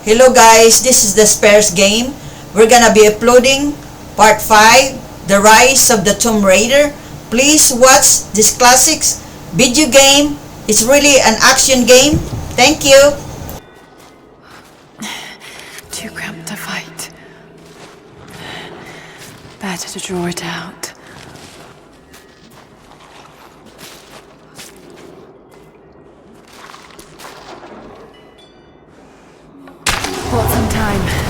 Hello guys, this is the Spares game. We're gonna be uploading part 5, The Rise of the Tomb Raider. Please watch this classics video game. It's really an action game. Thank you. Too cramped to fight. Better to draw it out. Bought some time.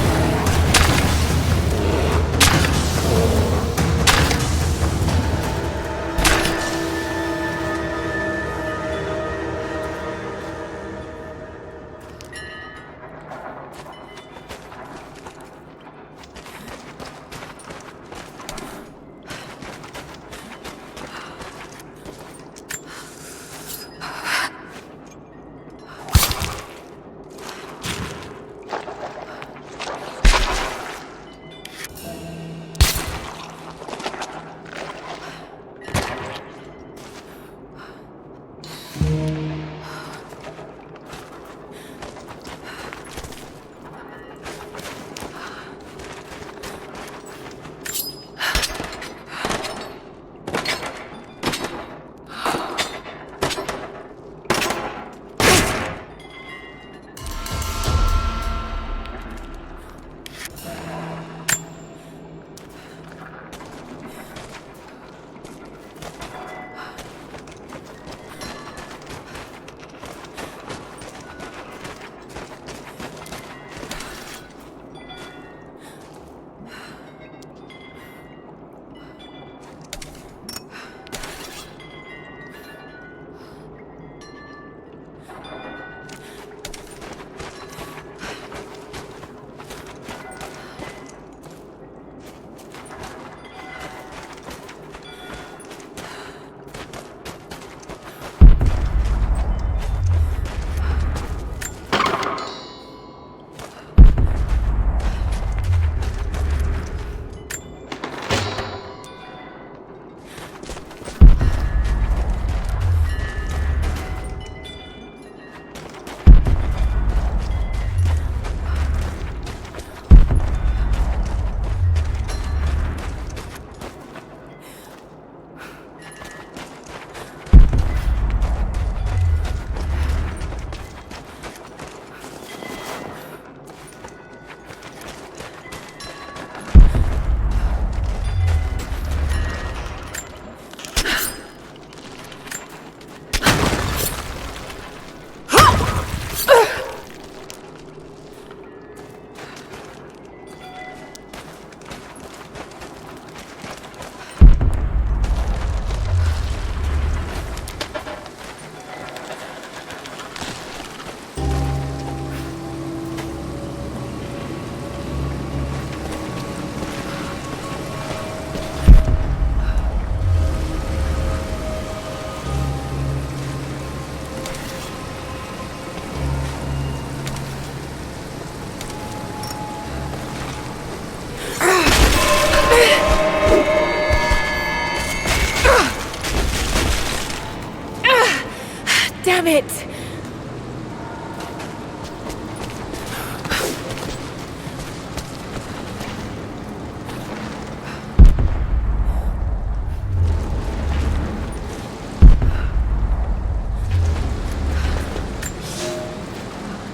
Damn it!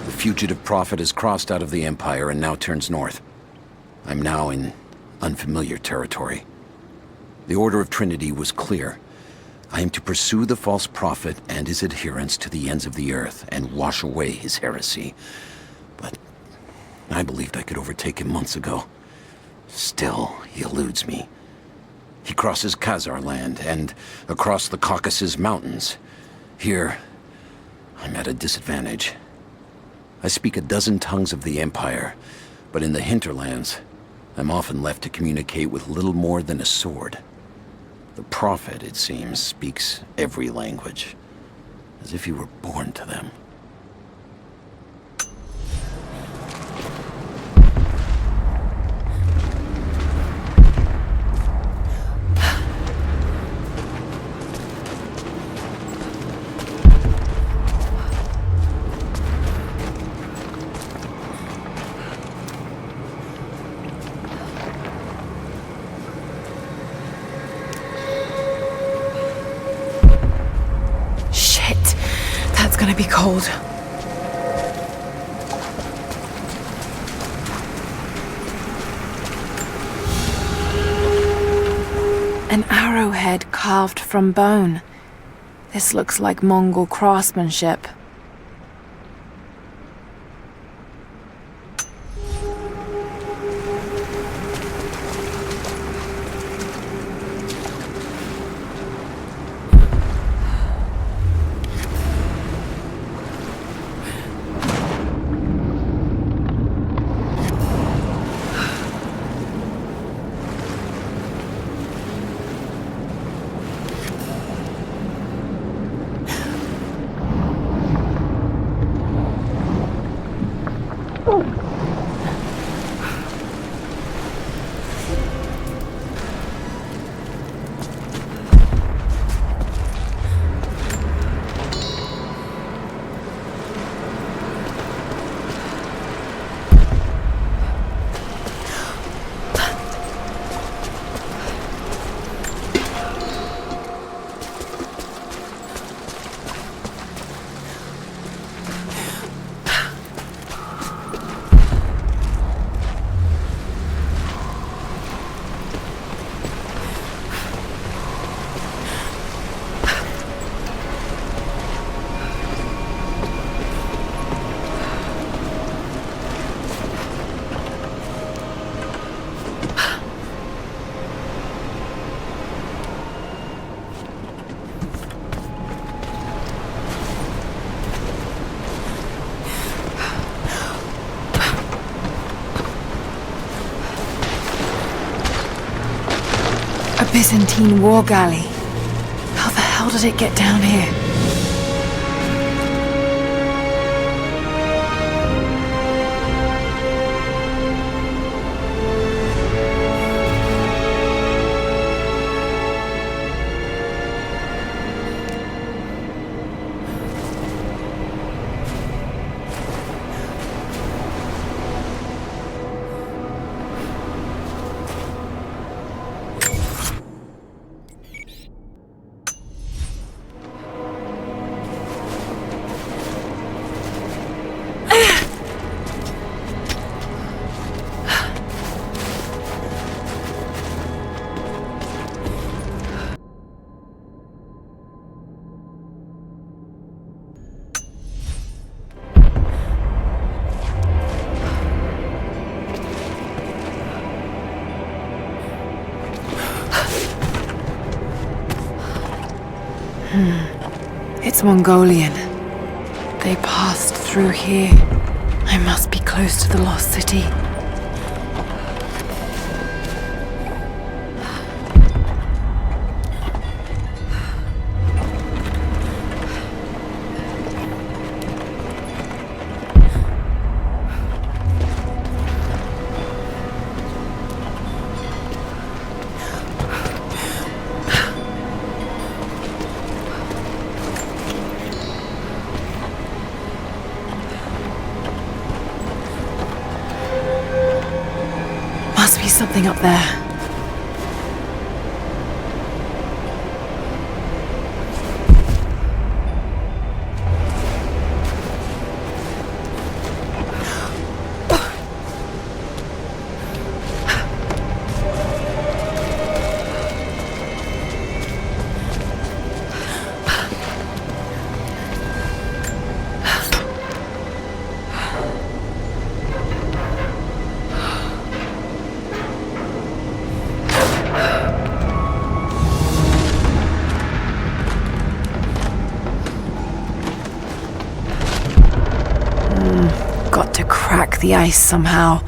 The fugitive prophet has crossed out of the Empire and now turns north. I'm now in unfamiliar territory. The Order of Trinity was clear. I am to pursue the false prophet and his adherents to the ends of the earth and wash away his heresy. But I believed I could overtake him months ago. Still, he eludes me. He crosses Khazar land and across the Caucasus Mountains. Here, I'm at a disadvantage. I speak a dozen tongues of the Empire, but in the hinterlands, I'm often left to communicate with little more than a sword. The prophet, it seems, speaks every language, as if he were born to them. gonna be cold. An arrowhead carved from bone. This looks like Mongol craftsmanship. A Byzantine war galley. How the hell did it get down here? It's Mongolian. They passed through here. I must be close to the lost city. Must be something up there. Got to crack the ice somehow.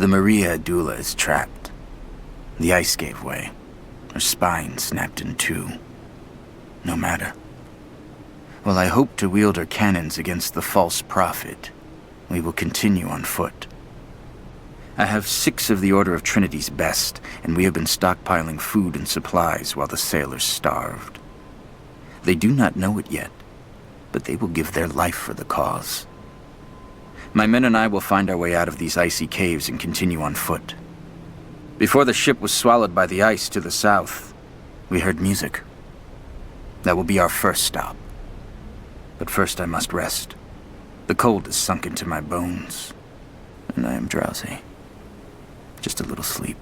The Maria Adula is trapped. The ice gave way. Her spine snapped in two. No matter. While I hope to wield her cannons against the false prophet, we will continue on foot. I have 6 of the Order of Trinity's best, and we have been stockpiling food and supplies while the sailors starved. They do not know it yet, but they will give their life for the cause. My men and I will find our way out of these icy caves and continue on foot. Before the ship was swallowed by the ice to the south, we heard music. That will be our first stop. But first I must rest. The cold has sunk into my bones, and I am drowsy. Just a little sleep.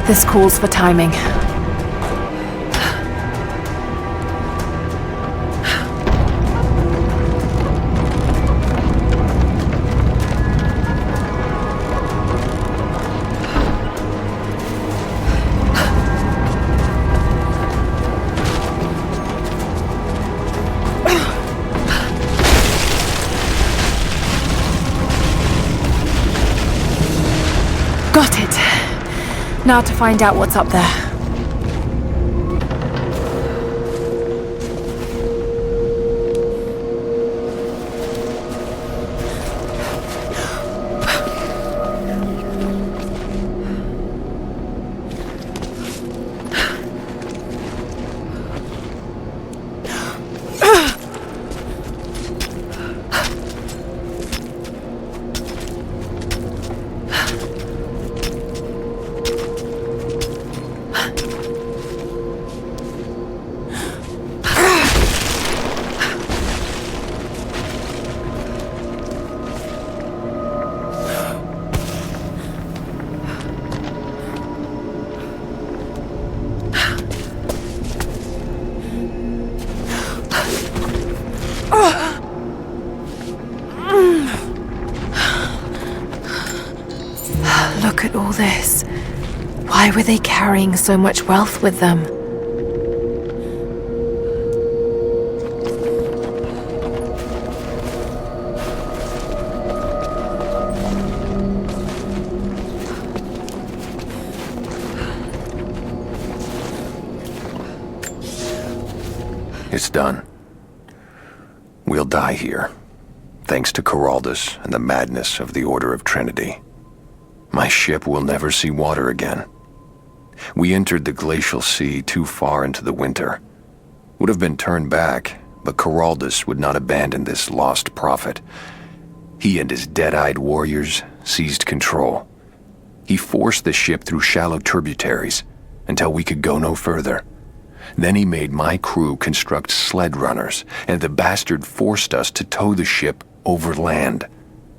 This calls for timing. Got it. Now to find out what's up there. Look at all this. Why were they carrying so much wealth with them? It's done. We'll die here, thanks to Coraldus and the madness of the Order of Trinity. My ship will never see water again. We entered the Glacial Sea too far into the winter. Would have been turned back, but Coraldus would not abandon this lost prophet. He and his dead-eyed warriors seized control. He forced the ship through shallow tributaries until we could go no further. Then he made my crew construct sled runners, and the bastard forced us to tow the ship over land.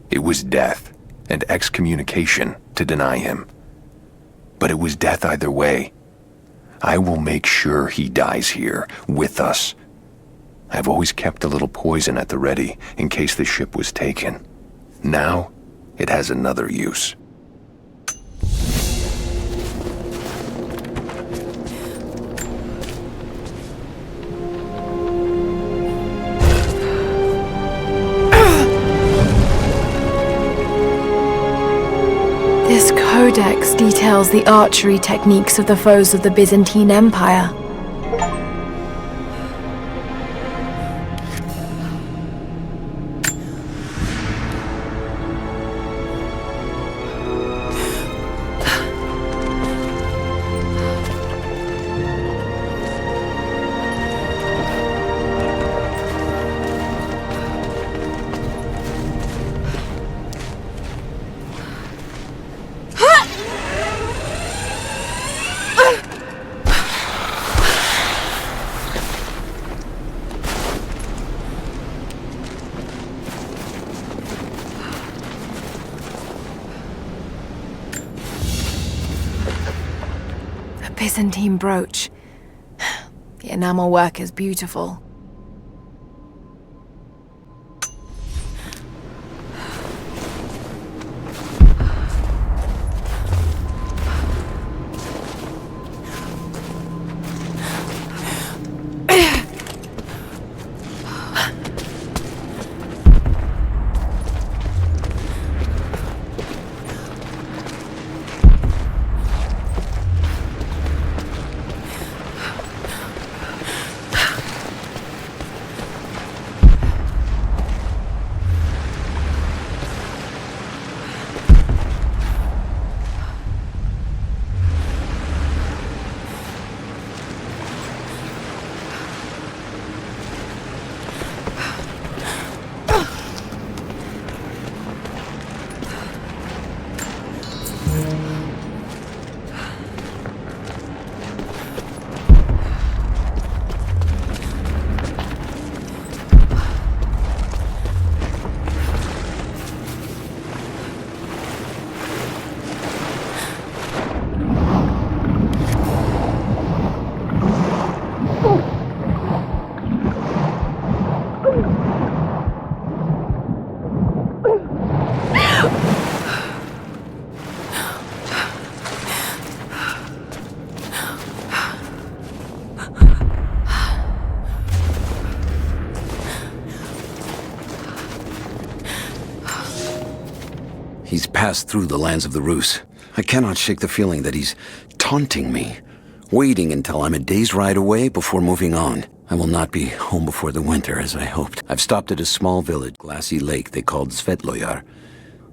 It was death and excommunication to deny him. But it was death either way. I will make sure he dies here, with us. I've always kept a little poison at the ready in case the ship was taken. Now, it has another use. This codex details the archery techniques of the foes of the Byzantine Empire. Byzantine brooch. The enamel work is beautiful. He's passed through the lands of the Rus. I cannot shake the feeling that he's taunting me, waiting until I'm a day's ride away before moving on. I will not be home before the winter, as I hoped. I've stopped at a small village, glassy lake they called Svetloyar.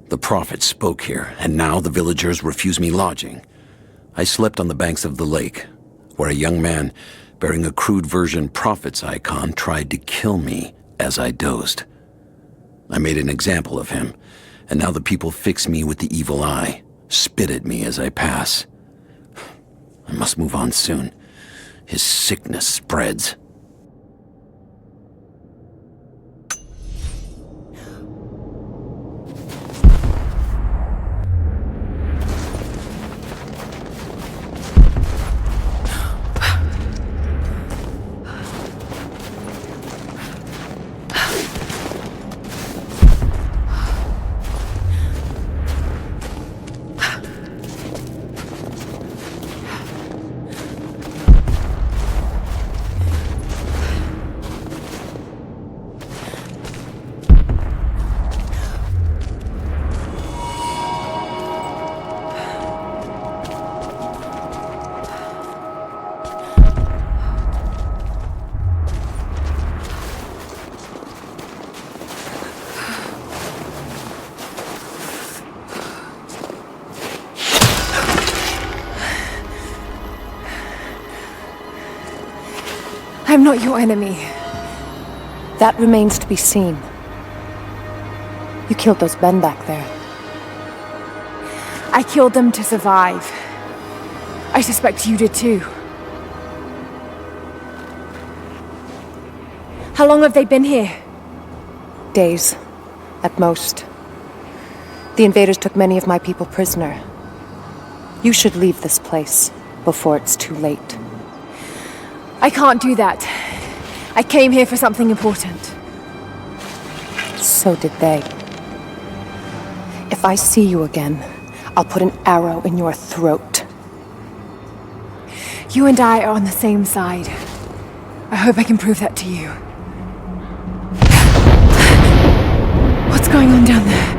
The prophet spoke here, and now the villagers refuse me lodging. I slept on the banks of the lake, where a young man bearing a crude version prophet's icon tried to kill me as I dozed. I made an example of him, and now the people fix me with the evil eye, spit at me as I pass. I must move on soon. His sickness spreads. I'm not your enemy. That remains to be seen. You killed those men back there. I killed them to survive. I suspect you did too. How long have they been here? Days, at most. The invaders took many of my people prisoner. You should leave this place before it's too late. I can't do that. I came here for something important. So did they. If I see you again, I'll put an arrow in your throat. You and I are on the same side. I hope I can prove that to you. What's going on down there?